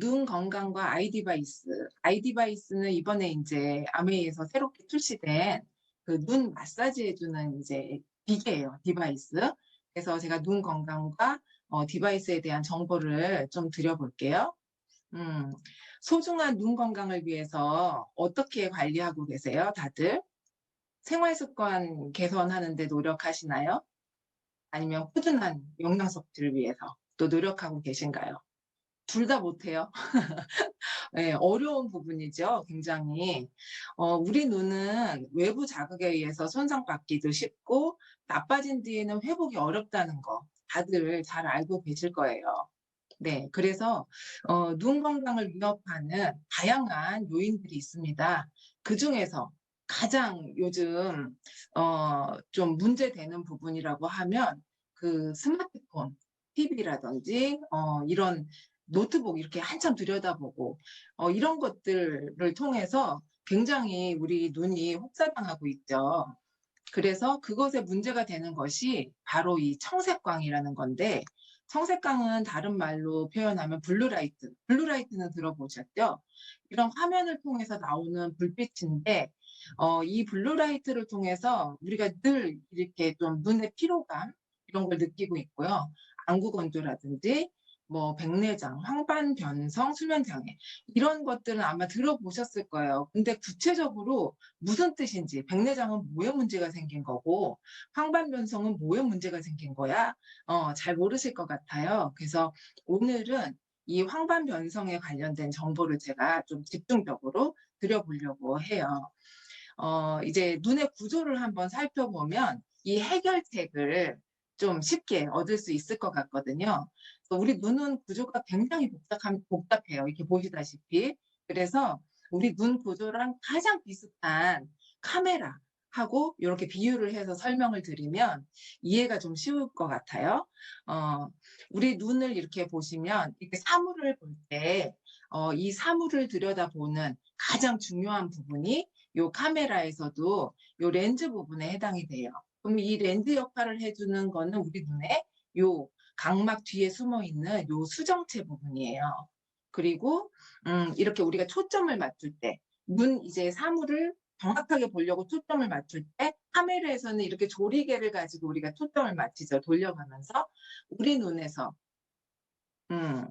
눈 건강과 아이디바이스. 아이디바이스는 이번에 인제 아메이에서 새롭게 출시된 그 눈 마사지 해 주는 이제 기계예요, 디바이스. 그래서 제가 눈 건강과 디바이스에 대한 정보를 좀 드려 볼게요. 음. 소중한 눈 건강을 위해서 어떻게 관리하고 계세요, 다들? 생활 습관 개선하는 데 노력하시나요? 아니면 꾸준한 영양 섭취를 위해서 또 노력하고 계신가요? 둘 다 못해요. 예. 어려운 부분이죠 굉장히. 우리 눈은 외부 자극에 의해서 손상받기도 쉽고 나빠진 뒤에는 회복이 어렵다는 거 다들 잘 알고 계실 거예요. 네. 그래서 눈 건강을 위협하는 다양한 요인들이 있습니다. 그중에서 가장 요즘 좀 문제되는 부분이라고 하면 그 스마트폰, TV라든지 이런 노트북 이렇게 한참 들여다보고 이런 것들을 통해서 굉장히 우리 눈이 혹사당하고 있죠. 그래서 그것에 문제가 되는 것이 바로 이 청색광이라는 건데, 청색광은 다른 말로 표현하면 블루라이트, 블루라이트는 들어보셨죠? 이런 화면을 통해서 나오는 불빛인데 이 블루라이트를 통해서 우리가 늘 이렇게 좀 눈의 피로감 이런 걸 느끼고 있고요. 안구 건조라든지 뭐 백내장, 황반 변성, 수면 장애 이런 것들은 아마 들어보셨을 거예요. 근데 구체적으로 무슨 뜻인지, 백내장은 뭐에 문제가 생긴 거고 황반 변성은 뭐에 문제가 생긴 거야? 잘 모르실 것 같아요. 그래서 오늘은 이 황반 변성에 관련된 정보를 제가 좀 집중적으로 드려보려고 해요. 이제 눈의 구조를 한번 살펴보면 이 해결책을 좀 쉽게 얻을 수 있을 것 같거든요. 그래서 우리 눈은 구조가 굉장히 복잡해요. 이렇게 보시다시피. 그래서 우리 눈 구조랑 가장 비슷한 카메라하고 요렇게 비유를 해서 설명을 드리면 이해가 좀 쉬울 것 같아요. 어 우리 눈을 이렇게 보시면 이렇게 사물을 볼 때 이 사물을 들여다보는 가장 중요한 부분이 요 카메라에서도 요 렌즈 부분에 해당이 돼요. 그럼 이 렌즈 역할을 해 주는 거는 우리 눈에 요 각막 뒤에 숨어 있는 요 수정체 부분이에요. 그리고 이렇게 우리가 초점을 맞출 때 눈 이제 사물을 정확하게 보려고 초점을 맞출 때 카메라에서는 이렇게 조리개를 가지고 우리가 초점을 맞추죠, 돌려가면서. 우리 눈에서 음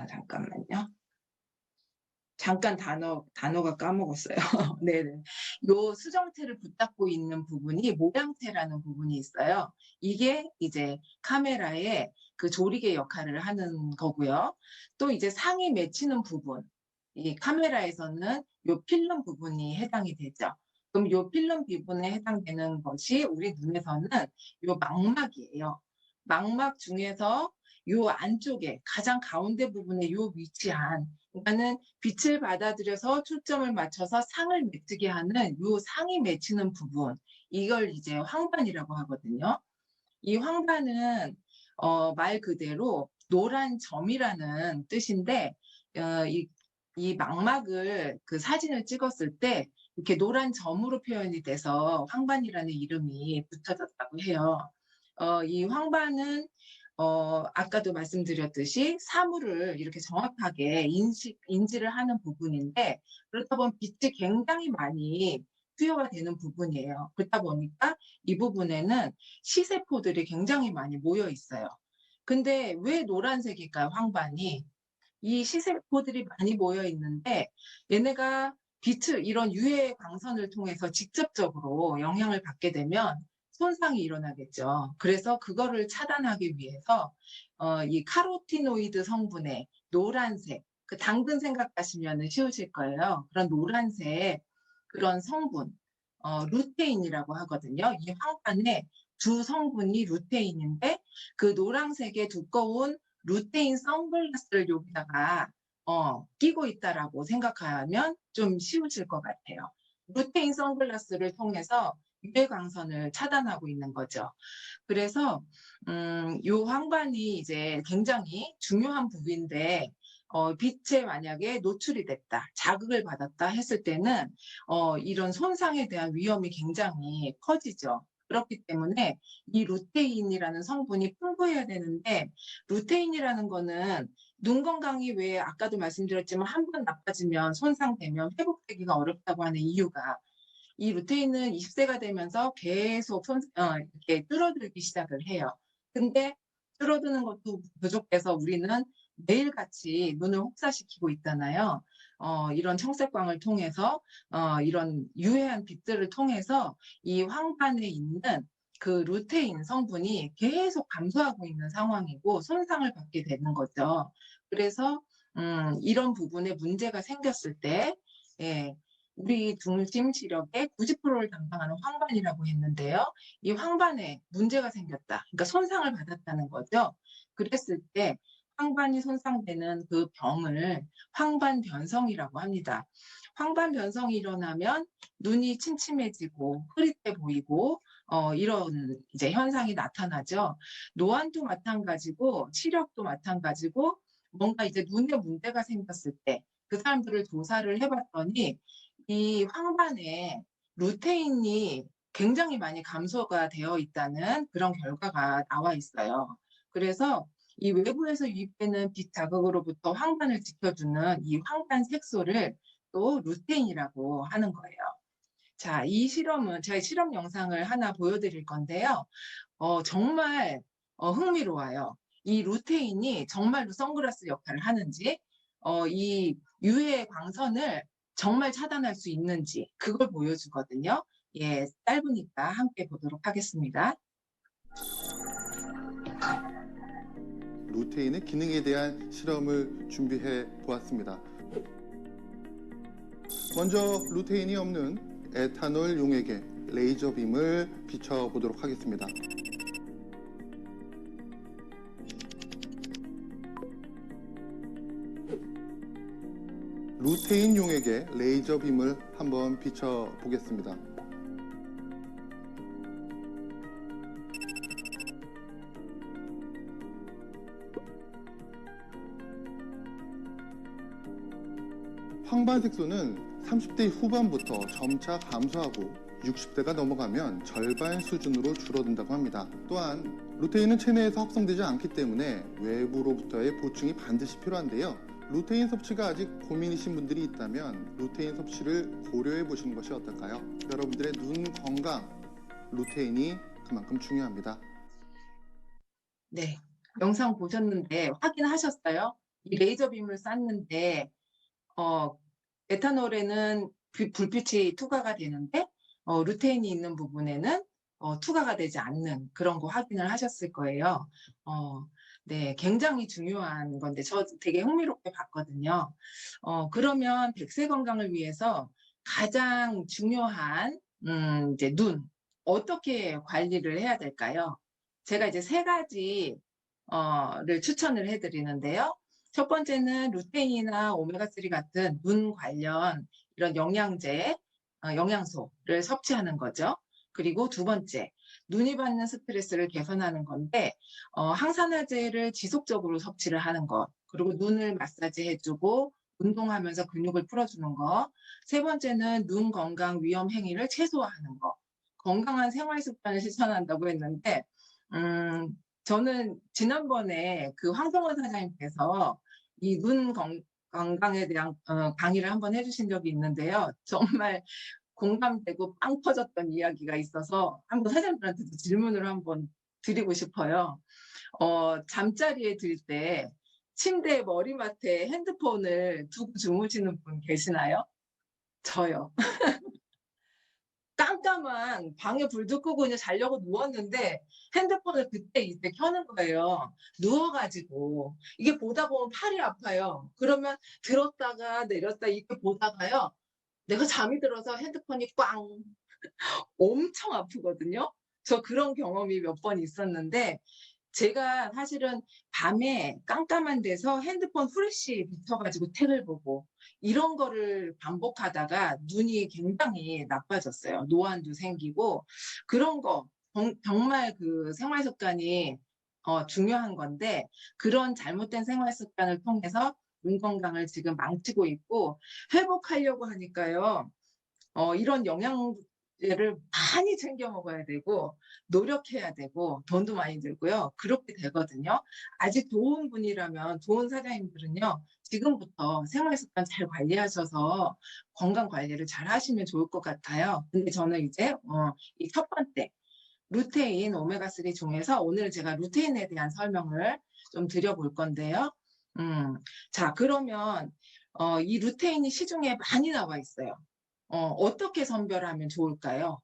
잠깐만요. 잠깐 단어가 까먹었어요. 네네. 요 수정체를 붙잡고 있는 부분이 모양체라는 부분이 있어요. 이게 이제 카메라의 그 조리개 역할을 하는 거고요. 또 이제 상이 맺히는 부분, 이 카메라에서는 요 필름 부분이 해당이 되죠. 그럼 요 필름 부분에 해당되는 것이 우리 눈에서는 요 망막이에요. 망막 중에서 요 안쪽에 가장 가운데 부분에 요 위치한, 그러니까는 빛을 받아들여서 초점을 맞춰서 상을 맺히게 하는 요 상이 맺히는 부분, 이걸 이제 황반이라고 하거든요. 이 황반은 말 그대로 노란 점이라는 뜻인데 이 망막을 그 사진을 찍었을 때 이렇게 노란 점으로 표현이 돼서 황반이라는 이름이 붙여졌다고 해요. 이 황반은 아까도 말씀드렸듯이 사물을 이렇게 정확하게 인지를 하는 부분인데, 그렇다 보면 빛이 굉장히 많이 투여가 되는 부분이에요. 그렇다 보니까 이 부분에는 시세포들이 굉장히 많이 모여 있어요. 근데 왜 노란색일까요, 황반이? 이 시세포들이 많이 모여 있는데 얘네가 빛을 이런 유해 광선을 통해서 직접적으로 영향을 받게 되면 손상이 일어나겠죠. 그래서 그거를 차단하기 위해서 이 카로티노이드 성분의 노란색, 그 당근 생각하시면은 쉬우실 거예요. 그런 노란색 그런 성분, 루테인이라고 하거든요. 이 황반의 주 성분이 루테인인데 그 노란색의 두꺼운 루테인 선글라스를 여기다가 끼고 있다라고 생각하면 좀 쉬우실 것 같아요. 루테인 선글라스를 통해서 유해 광선을 차단하고 있는 거죠. 그래서 요 황반이 이제 굉장히 중요한 부위인데 빛에 만약에 노출이 됐다, 자극을 받았다 했을 때는 이런 손상에 대한 위험이 굉장히 커지죠. 그렇기 때문에 이 루테인이라는 성분이 풍부해야 되는데, 루테인이라는 거는 눈 건강이 왜 아까도 말씀드렸지만 한 번 나빠지면 손상되면 회복되기가 어렵다고 하는 이유가 이 루테인은 20세가 되면서 계속 이렇게 줄어들기 시작을 해요. 근데 줄어드는 것도 부족해서 우리는 매일같이 눈을 혹사시키고 있잖아요. 이런 청색광을 통해서 이런 유해한 빛들을 통해서 이 황반에 있는 그 루테인 성분이 계속 감소하고 있는 상황이고 손상을 받게 되는 거죠. 그래서 이런 부분에 문제가 생겼을 때 예, 우리 중심 시력의 90%를 담당하는 황반이라고 했는데요. 이 황반에 문제가 생겼다. 그러니까 손상을 받았다는 거죠. 그랬을 때 황반이 손상되는 그 병을 황반변성이라고 합니다. 황반변성이 일어나면 눈이 침침해지고 흐릿해 보이고 이런 이제 현상이 나타나죠. 노안도 마찬가지고 시력도 마찬가지고 뭔가 이제 눈에 문제가 생겼을 때 그 사람들을 조사를 해봤더니 이 황반에 루테인이 굉장히 많이 감소가 되어 있다는 그런 결과가 나와 있어요. 그래서 이 외부에서 유입되는 빛 자극으로부터 황반을 지켜주는 이 황반 색소를 또 루테인이라고 하는 거예요. 자, 이 실험은 제가 실험 영상을 하나 보여드릴 건데요. 정말 흥미로워요. 이 루테인이 정말로 선글라스 역할을 하는지, 이 유해 광선을 정말 차단할 수 있는지 그걸 보여주거든요. 예, 짧으니까 함께 보도록 하겠습니다. 루테인의 기능에 대한 실험을 준비해 보았습니다. 먼저 루테인이 없는 에탄올 용액에 레이저 빔을 비춰보도록 하겠습니다. 루테인 용액에 레이저 빔을 한번 비춰보겠습니다. 황반 색소는 30대 후반부터 점차 감소하고 60대가 넘어가면 절반 수준으로 줄어든다고 합니다. 또한 루테인은 체내에서 합성되지 않기 때문에 외부로부터의 보충이 반드시 필요한데요. 루테인 섭취가 아직 고민이신 분들이 있다면 루테인 섭취를 고려해 보시는 것이 어떨까요? 여러분들의 눈 건강, 루테인이 그만큼 중요합니다. 네, 영상 보셨는데 확인하셨어요? 이 레이저 빔을 쐈는데 에탄올에는 불빛이 투과가 되는데 루테인이 있는 부분에는 투과가 되지 않는 그런 거 확인을 하셨을 거예요. 네, 굉장히 중요한 건데 저 되게 흥미롭게 봤거든요. 그러면 백세 건강을 위해서 가장 중요한 이제 눈 어떻게 관리를 해야 될까요? 제가 이제 세 가지를 추천을 해드리는데요. 첫 번째는 루테인이나 오메가3 같은 눈 관련 이런 영양제, 영양소를 섭취하는 거죠. 그리고 두 번째, 눈이 받는 스트레스를 개선하는 건데 항산화제를 지속적으로 섭취를 하는 것, 그리고 눈을 마사지 해주고 운동하면서 근육을 풀어주는 거. 세 번째는 눈 건강 위험 행위를 최소화하는 거. 건강한 생활 습관을 실천한다고 했는데 저는 지난번에 그 황성원 사장님께서 이 눈 건강에 대한 강의를 한번 해주신 적이 있는데요. 정말 공감되고 빵 터졌던 이야기가 있어서 한번 사장님들한테도 질문을 한번 드리고 싶어요. 잠자리에 들 때 침대 머리맡에 핸드폰을 두고 주무시는 분 계시나요? 저요. 깜깜한 방에 불도 끄고 그냥 자려고 누웠는데 핸드폰을 그때 이때 켜는 거예요. 누워가지고 이게 보다 보면 팔이 아파요. 그러면 들었다가 내렸다 이렇게 보다가요. 내가 잠이 들어서 핸드폰이 꽝 엄청 아프거든요. 저 그런 경험이 몇 번 있었는데 제가 사실은 밤에 깜깜한 데서 핸드폰 후레쉬 비춰가지고 책을 보고 이런 거를 반복하다가 눈이 굉장히 나빠졌어요. 노안도 생기고 그런 거 정말 그 생활 습관이 중요한 건데 그런 잘못된 생활 습관을 통해서 눈 건강을 지금 망치고 있고 회복하려고 하니까요. 이런 를 많이 챙겨 먹어야 되고 노력해야 되고 돈도 많이 들고요. 그렇게 되거든요. 아직 좋은 분이라면 좋은 사장님들은요. 지금부터 생활 습관 잘 관리하셔서 건강 관리를 잘 하시면 좋을 것 같아요. 근데 저는 이제 이 첫 번째 루테인, 오메가3 중에서 오늘 제가 루테인에 대한 설명을 좀 드려 볼 건데요. 음. 자, 그러면 이 루테인이 시중에 많이 나와 있어요. 어떻게 선별하면 좋을까요?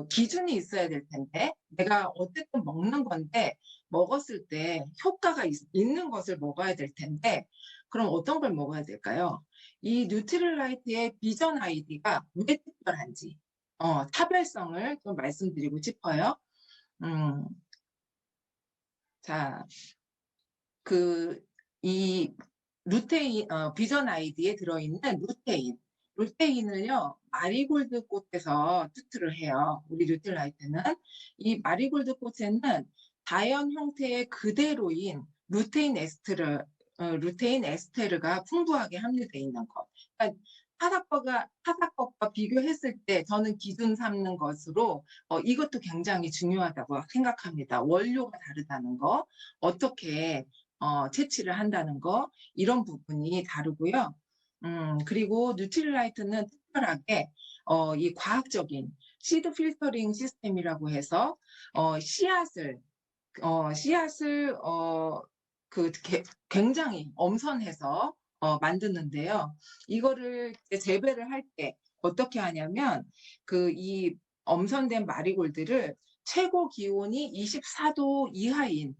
기준이 있어야 될 텐데 내가 어쨌든 먹는 건데 먹었을 때 효과가 있는 것을 먹어야 될 텐데 그럼 어떤 걸 먹어야 될까요? 이 뉴트릴라이트의 비전 아이디가 왜 특별한지 차별성을 좀 말씀드리고 싶어요. 음, 자, 그 이 루테인 비전 아이디에 들어있는 루테인을요 마리골드 꽃에서 추출을 해요. 우리 뉴트라이트는 이 마리골드 꽃에는 자연 형태의 그대로인 루테인 에스테르가 풍부하게 함유되어 있는 것. 그러니까 타사것과 비교했을 때 저는 기준 삼는 것으로 이것도 굉장히 중요하다고 생각합니다. 원료가 다르다는 거, 어떻게 채취를 한다는 거, 이런 부분이 다르고요. 그리고 뉴트릴라이트는 특별하게 이 과학적인 시드 필터링 시스템이라고 해서 씨앗을 씨앗을 굉장히 엄선해서 만드는데요. 이거를 이제 재배를 할 때 어떻게 하냐면 이 엄선된 마리골드를 최고 기온이 24도 이하인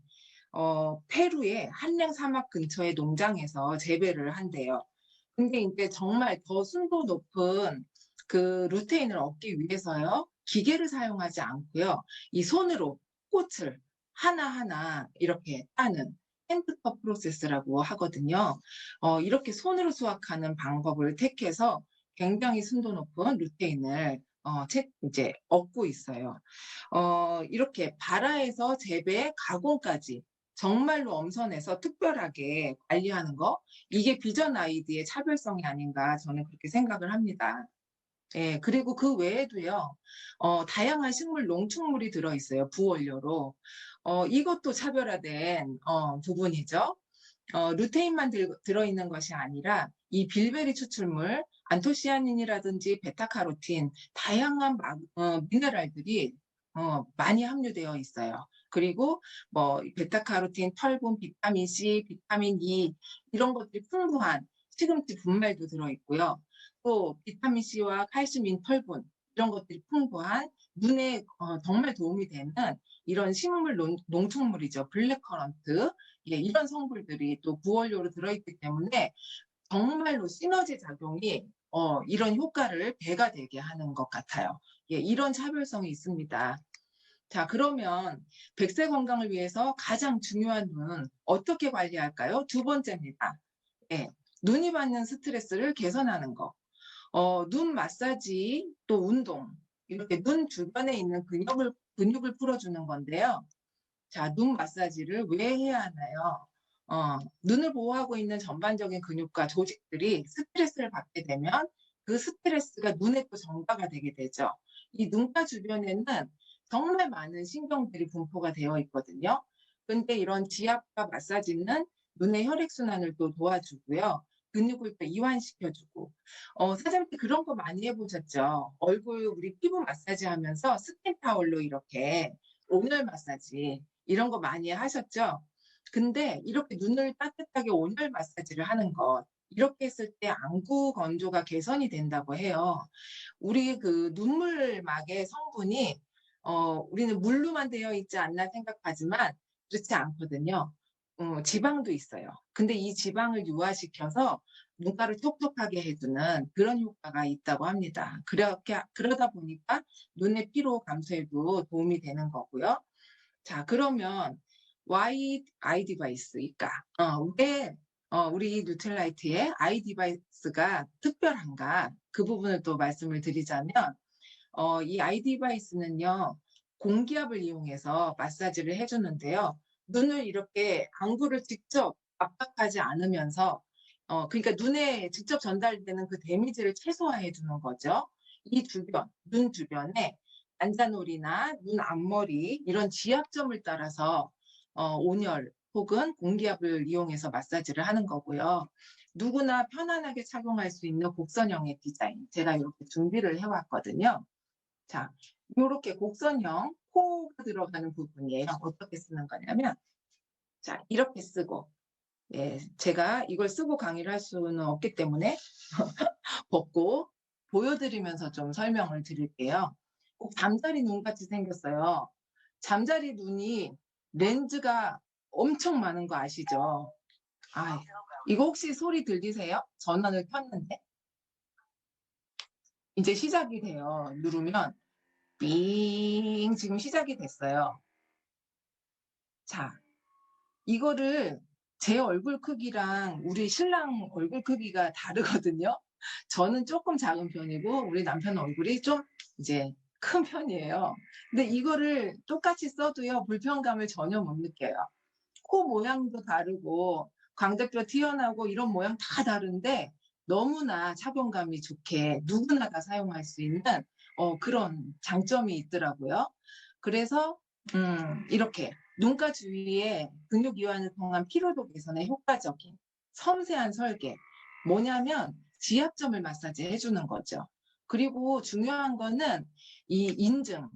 페루의 한랭 사막 근처의 농장에서 재배를 한대요. 근데 인제 정말 더 순도 높은 루테인을 얻기 위해서요. 기계를 사용하지 않고요. 이 손으로 꽃을 하나하나 이렇게 따는 핸드컷 프로세스라고 하거든요. 이렇게 손으로 수확하는 방법을 택해서 굉장히 순도 높은 루테인을 이제 얻고 있어요. 이렇게 발화에서 재배, 가공까지 정말로 엄선해서 특별하게 관리하는 거, 이게 비전 아이디의 차별성이 아닌가 저는 그렇게 생각을 합니다. 예. 그리고 그 외에도요. 다양한 식물 농축물이 들어 있어요, 부원료로. 이것도 차별화된 부분이죠. 루테인만 들어 있는 것이 아니라 이 빌베리 추출물 안토시아닌이라든지 베타카로틴 다양한 미네랄들이 많이 함유되어 있어요. 그리고 뭐 베타카로틴, 철분, 비타민 C, 비타민 E 이런 것들이 풍부한 시금치 분말도 들어 있고요. 또 비타민 C와 칼슘인 철분 이런 것들이 풍부한 눈에 정말 도움이 되는 이런 식물 농축물이죠. 블랙커런트 이런 성분들이 또 부원료로 들어있기 때문에 정말로 시너지 작용이 이런 효과를 배가 되게 하는 것 같아요. 이런 차별성이 있습니다. 자, 그러면 100세 건강을 위해서 가장 중요한 눈은 어떻게 관리할까요? 두 번째입니다. 예. 눈이 받는 스트레스를 개선하는 거. 눈 마사지 또 운동 이렇게 눈 주변에 있는 근육을 풀어주는 건데요. 자, 눈 마사지를 왜 해야 하나요? 눈을 보호하고 있는 전반적인 근육과 조직들이 스트레스를 받게 되면 그 스트레스가 눈에 또 전가가 되게 되죠. 이 눈가 주변에는 정말 많은 신경들이 분포가 되어 있거든요. 근데 이런 지압과 마사지는 눈의 혈액순환을 또 도와주고요. 근육을 또 이완시켜주고. 사장님 그런 거 많이 해보셨죠? 얼굴 우리 피부 마사지 하면서 스킨 타올로 이렇게 온열 마사지 이런 거 많이 하셨죠? 근데 이렇게 눈을 따뜻하게 온열 마사지를 하는 것, 이렇게 했을 때 안구 건조가 개선이 된다고 해요. 우리 눈물막의 성분이 우리는 물로만 되어 있지 않나 생각하지만 그렇지 않거든요. 지방도 있어요. 근데 이 지방을 유화시켜서 눈가를 촉촉하게 해 주는 그런 효과가 있다고 합니다. 그러다 보니까 눈의 피로 감소에도 도움이 되는 거고요. 자, 그러면 why iDevice일까? 왜 우리 뉴트라이트의 iDevice가 특별한가? 그 부분을 또 말씀을 드리자면 이 iDevice는요. 공기압을 이용해서 마사지를 해 주는데요. 눈을 이렇게 안구를 직접 압박하지 않으면서 그러니까 눈에 직접 전달되는 그 데미지를 최소화해 주는 거죠. 이 주변, 눈 주변에 관자놀이나 눈 앞머리 이런 지압점을 따라서 온열 혹은 공기압을 이용해서 마사지를 하는 거고요. 누구나 편안하게 착용할 수 있는 곡선형의 디자인 제가 이렇게 준비를 해 왔거든요. 자, 요렇게 곡선형 코가 들어가는 부분이에요. 어떻게 쓰는 거냐면 자, 이렇게 쓰고 예, 제가 이걸 쓰고 강의를 할 수는 없기 때문에 벗고 보여드리면서 좀 설명을 드릴게요. 꼭 잠자리 눈같이 생겼어요. 잠자리 눈이 렌즈가 엄청 많은 거 아시죠? 아, 이거 혹시 소리 들리세요? 전원을 켰는데 이제 시작이 돼요. 누르면 삥 지금 시작이 됐어요. 자, 이거를 제 얼굴 크기랑 우리 신랑 얼굴 크기가 다르거든요. 저는 조금 작은 편이고 우리 남편 얼굴이 좀 이제 큰 편이에요. 근데 이거를 똑같이 써도요, 불편감을 전혀 못 느껴요. 코 모양도 다르고 광대뼈 튀어나오고 이런 모양 다 다른데 너무나 착용감이 좋게 누구나 다 사용할 수 있는 그런 장점이 있더라고요. 그래서 이렇게 눈가 주위에 근육 이완을 통한 피로도 개선에 효과적인 섬세한 설계. 뭐냐면 지압점을 마사지 해주는 거죠. 그리고 중요한 거는 이 인증.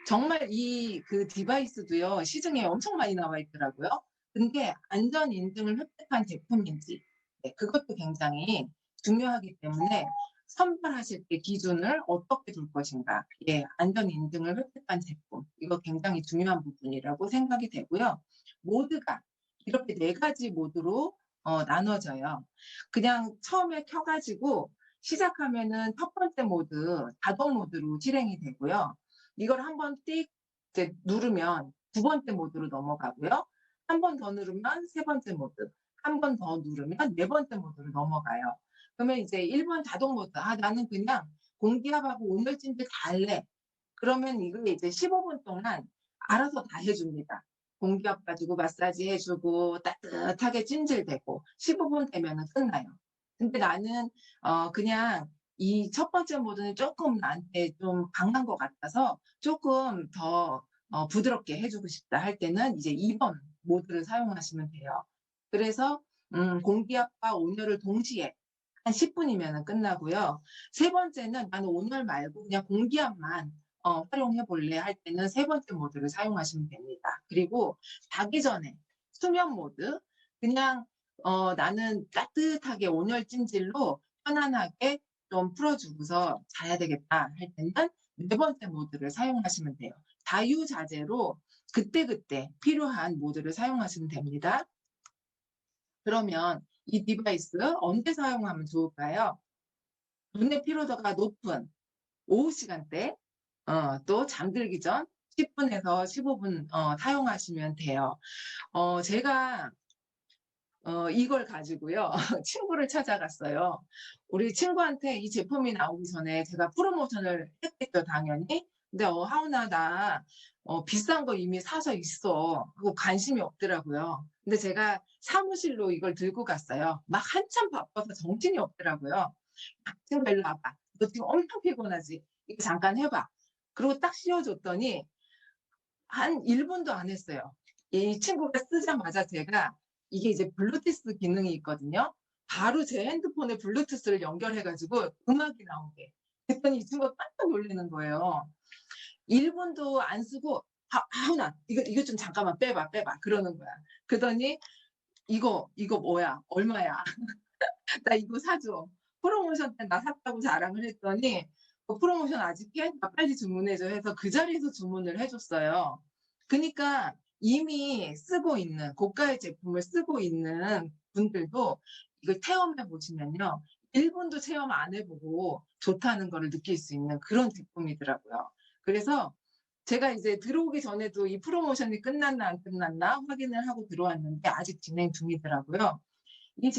정말 이 그 디바이스도요, 시중에 엄청 많이 나와 있더라고요. 근데 안전 인증을 획득한 제품인지, 네, 그것도 굉장히 중요하기 때문에 선발하실 때 기준을 어떻게 둘 것인가. 예, 안전 인증을 획득한 제품. 이거 굉장히 중요한 부분이라고 생각이 되고요. 모드가 이렇게 4가지 모드로 나눠져요. 그냥 처음에 켜가지고 시작하면은 첫 번째 모드, 자동 모드로 실행이 되고요. 이걸 한번 띡 이제 누르면 2번째 모드로 넘어가고요. 한 번 더 누르면 3번째 모드, 한 번 더 누르면 4번째 모드로 넘어가요. 그러면 이제 1번 자동 모드, 나는 그냥 공기압하고 온열찜질 다 할래. 그러면 이거 이제 15분 동안 알아서 다 해줍니다. 공기압 가지고 마사지 해주고 따뜻하게 찜질대고 15분 되면은 끝나요. 근데 나는 그냥 이 첫 번째 모드는 조금 나한테 좀 강한 것 같아서 조금 더 부드럽게 해주고 싶다 할 때는 이제 2번 모드를 사용하시면 돼요. 그래서 공기압과 온열을 동시에 한 10분이면 끝나고요. 세 번째는 나는 온열 말고 그냥 공기압만 활용해 볼래 할 때는 3번째 모드를 사용하시면 됩니다. 그리고 자기 전에 수면 모드, 그냥 나는 따뜻하게 온열 찜질로 편안하게 좀 풀어주고서 자야 되겠다 할 때는 4번째 모드를 사용하시면 돼요. 자유자재로 그때그때 필요한 모드를 사용하시면 됩니다. 그러면 이 디바이스 언제 사용하면 좋을까요? 눈의 피로도가 높은 오후 시간대, 또 잠들기 전 10분에서 15분 사용하시면 돼요. 제가 이걸 가지고요. 친구를 찾아갔어요. 우리 친구한테 이 제품이 나오기 전에 제가 프로모션을 했겠죠, 당연히. 근데 하은아, 나 비싼 거 이미 사서 있어 하고 관심이 없더라고요. 근데 제가 사무실로 이걸 들고 갔어요. 막 한참 바빠서 정신이 없더라고요. 친구 일로 와봐. 너 지금 엄청 피곤하지? 이거 잠깐 해봐. 그리고 딱 씌워줬더니 한 1분도 안 했어요. 이 친구가 쓰자마자 제가 이게 이제 블루투스 기능이 있거든요. 바로 제 핸드폰에 블루투스를 연결해가지고 음악이 나오게. 그랬더니 이 친구가 깜짝 놀라는 거예요. 1분도 안 쓰고, 하은아, 이거 좀 잠깐만 빼봐. 그러는 거야. 그러더니, 이거 뭐야? 얼마야? 나 이거 사줘. 프로모션 때 나 샀다고 자랑을 했더니, 프로모션 아직 해? 나 빨리 주문해줘 해서 그 자리에서 주문을 해줬어요. 그러니까 이미 쓰고 있는, 고가의 제품을 쓰고 있는 분들도 이걸 체험해 보시면요. 1분도 체험 안 해보고 좋다는 거를 느낄 수 있는 그런 제품이더라고요. 그래서 제가 이제 들어오기 전에도 이 프로모션이 끝났나 안 끝났나 확인을 하고 들어왔는데 아직 진행 중이더라고요. 이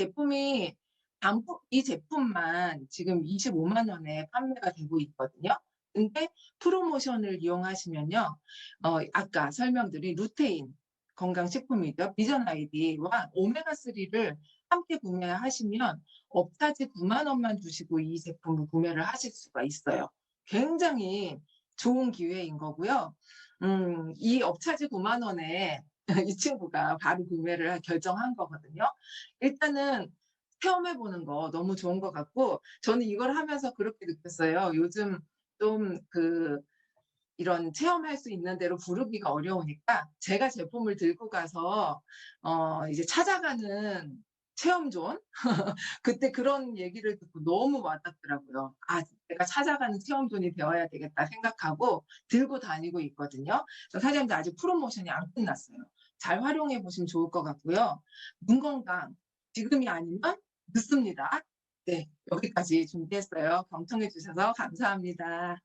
제품만 지금 25만 원에 판매가 되고 있거든요. 근데 프로모션을 이용하시면요. 아까 설명드린 루테인 건강식품이죠. 비전 아이디와 오메가3를 함께 구매하시면 업타지 9만 원만 주시고 이 제품을 구매를 하실 수가 있어요. 굉장히 좋은 기회인 거고요. 이 업차지 9만 원에 이 친구가 바로 구매를 결정한 거거든요. 일단은 체험해 보는 거 너무 좋은 것 같고 저는 이걸 하면서 그렇게 느꼈어요. 요즘 좀 이런 체험할 수 있는 데로 부르기가 어려우니까 제가 제품을 들고 가서 이제 찾아가는 체험존 그때 그런 얘기를 듣고 너무 와닿더라고요. '아 내가 찾아가는 체험존이 되어야 되겠다.' 생각하고 들고 다니고 있거든요. 그래서 사장님도 아직 프로모션이 안 끝났어요. 잘 활용해 보시면 좋을 것 같고요. 눈 건강 지금이 아니면 늦습니다. 네. 여기까지 준비했어요. 경청해 주셔서 감사합니다.